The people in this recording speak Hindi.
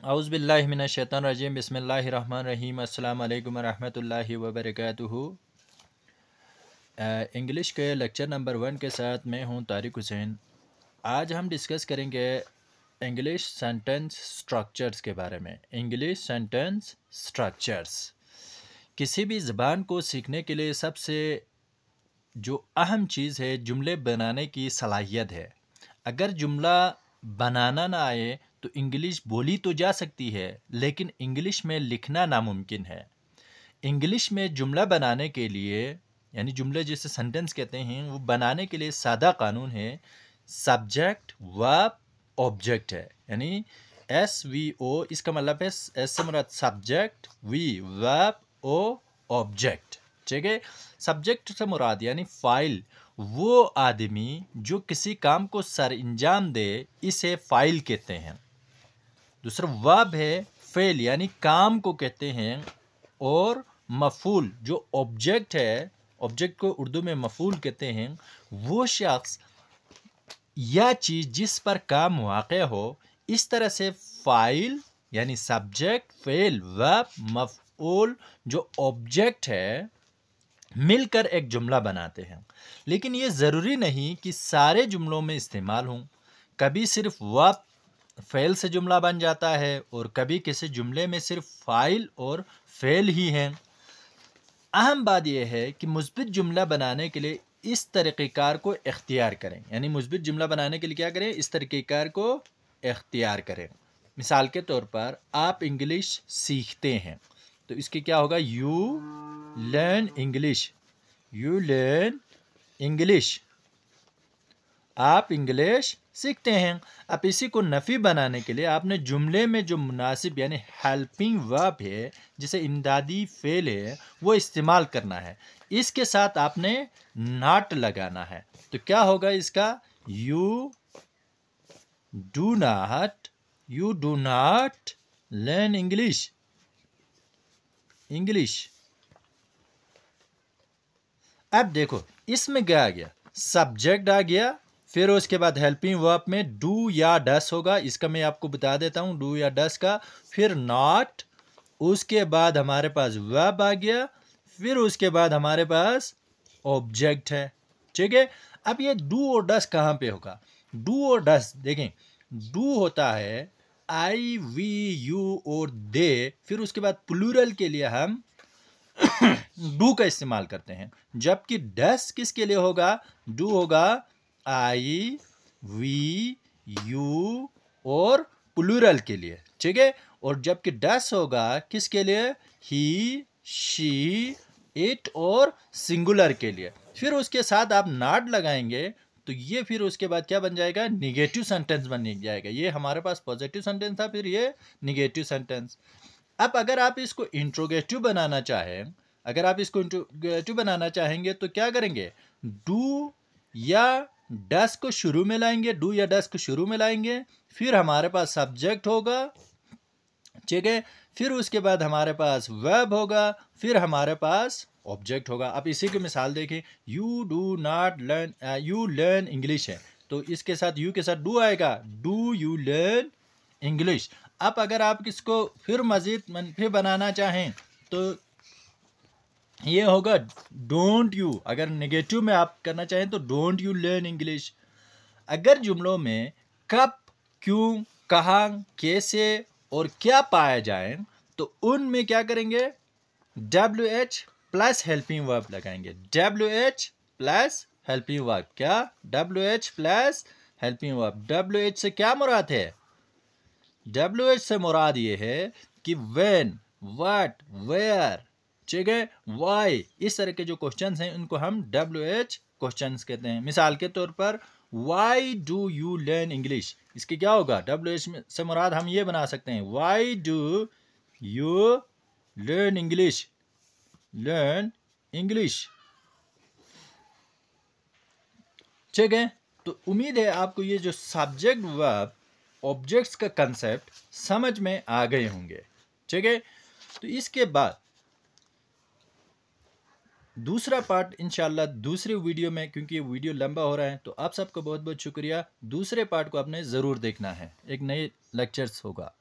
औज़ुबिल्लाहि मिनश्शैतानिर्रजीम बिस्मिल्लाहिर्रहमानिर्रहीम अस्सलामु अलैकुम वरहमतुल्लाहि वबरकातुहू। इंग्लिश के लेक्चर नंबर 1 के साथ मैं हूं तारिक हुसैन। आज हम डिस्कस करेंगे इंग्लिश सेंटेंस स्ट्रक्चर्स के बारे में। इंग्लिश सेंटेंस स्ट्रक्चर्स किसी भी ज़बान को सीखने के लिए सबसे जो अहम चीज़ है जुमले बनाने की सलाहियत है। अगर जुमला बनाना ना आए तो इंग्लिश बोली तो जा सकती है, लेकिन इंग्लिश में लिखना नामुमकिन है। इंग्लिश में जुमला बनाने के लिए, यानी जुमले जिसे सेंटेंस कहते हैं, वो बनाने के लिए सादा कानून है। सब्जेक्ट वर्ब ऑब्जेक्ट है, यानी SVO। इसका मतलब है एस से मुराद subject, V verb, O object. ठीक है, सब्जेक्ट से मुराद यानी फाइल, वो आदमी जो किसी काम को सर अंजाम दे, इसे फाइल कहते हैं। दूसरा वर्ब है फेल, यानी काम को कहते हैं। और मफूल जो ऑब्जेक्ट है, ऑब्जेक्ट को उर्दू में मफूल कहते हैं। वो शख्स या चीज़ जिस पर काम वाक़या हो। इस तरह से फाइल यानी सब्जेक्ट, फेल, वर्ब, मफूल जो ऑब्जेक्ट है मिलकर एक जुमला बनाते हैं। लेकिन ये ज़रूरी नहीं कि सारे जुमलों में इस्तेमाल हों। कभी सिर्फ वर्ब फेल से जुमला बन जाता है और कभी किसी जुमले में सिर्फ फाइल और फेल ही है। अहम बात यह है कि मुस्बित जुमला बनाने के लिए इस तरीक़ेकार को इख्तियार करें। यानी मुस्बित जुमला बनाने के लिए क्या करें, इस तरीक़ेकार को इख्तियार करें। मिसाल के तौर पर आप इंग्लिश सीखते हैं तो इसके क्या होगा, you learn English. You learn English, आप इंग्लिश सीखते हैं। अब इसी को नफ़ी बनाने के लिए आपने जुमले में जो मुनासिब यानी हेल्पिंग वर्ब है, जिसे इमदादी फेल है, वो इस्तेमाल करना है। इसके साथ आपने नॉट लगाना है। तो क्या होगा इसका, you do not learn English. अब देखो इसमें क्या आ गया, सब्जेक्ट आ गया, फिर उसके बाद हेल्पिंग वर्ब में डू या डस होगा। इसका मैं आपको बता देता हूँ, डू या डस का। फिर नॉट, उसके बाद हमारे पास वर्ब आ गया, फिर उसके बाद हमारे पास ऑब्जेक्ट है। ठीक है, अब ये डू और डस कहाँ पे होगा, डू और डस देखें। डू होता है आई, वी, यू और दे। फिर उसके बाद प्लूरल के लिए हम डू का इस्तेमाल करते हैं। जबकि डस किसके लिए होगा, डू होगा आई, वी, यू और प्लूरल के लिए। ठीक है, और जबकि डस होगा किसके लिए, ही, शी, इट और सिंगुलर के लिए। फिर उसके साथ आप नॉट लगाएंगे तो ये फिर उसके बाद क्या बन जाएगा, निगेटिव सेंटेंस बन जाएगा। ये हमारे पास पॉजिटिव सेंटेंस था, फिर ये निगेटिव सेंटेंस। अब अगर आप इसको इंट्रोगेटिव बनाना चाहें, अगर आप इसको इंट्रोगेटिव बनाना चाहेंगे तो क्या करेंगे, डू या डस को शुरू में लाएंगे, डू या डस को शुरू में लाएंगे। फिर हमारे पास सब्जेक्ट होगा, ठीक है, फिर उसके बाद हमारे पास वर्ब होगा, फिर हमारे पास ऑब्जेक्ट होगा। अब इसी की मिसाल देखें, you do not learn, you learn English है तो इसके साथ यू के साथ डू आएगा, डू यू लर्न इंग्लिश। अब अगर आप इसको फिर मज़ीद मनफी बनाना चाहें तो ये होगा डोंट यू। अगर नेगेटिव में आप करना चाहें तो डोंट यू लर्न इंग्लिश। अगर जुमलों में कब, क्यों, कहाँ, कैसे और क्या पाया जाए तो उनमें क्या करेंगे, WH प्लस हेल्पिंग वर्ब लगाएंगे। WH प्लस हेल्पिंग वर्ब, क्या, WH plus helping verb. WH से क्या मुराद है, WH से मुराद ये है कि when, what, where, ठीक है, why, इस तरह के जो क्वेश्चंस हैं उनको हम WH क्वेश्चंस कहते हैं। मिसाल के तौर पर why do you learn English, इसके क्या होगा, WH से मुराद हम ये बना सकते हैं, why do you learn English, learn English। ठीक है, तो उम्मीद है आपको ये जो सब्जेक्ट वर्ब ऑब्जेक्ट्स का कंसेप्ट समझ में आ गए होंगे। ठीक है, तो इसके बाद दूसरा पार्ट इंशाल्लाह दूसरे वीडियो में, क्योंकि ये वीडियो लंबा हो रहा है तो आप सबका बहुत बहुत शुक्रिया। दूसरे पार्ट को आपने ज़रूर देखना है, एक नए लेक्चर्स होगा।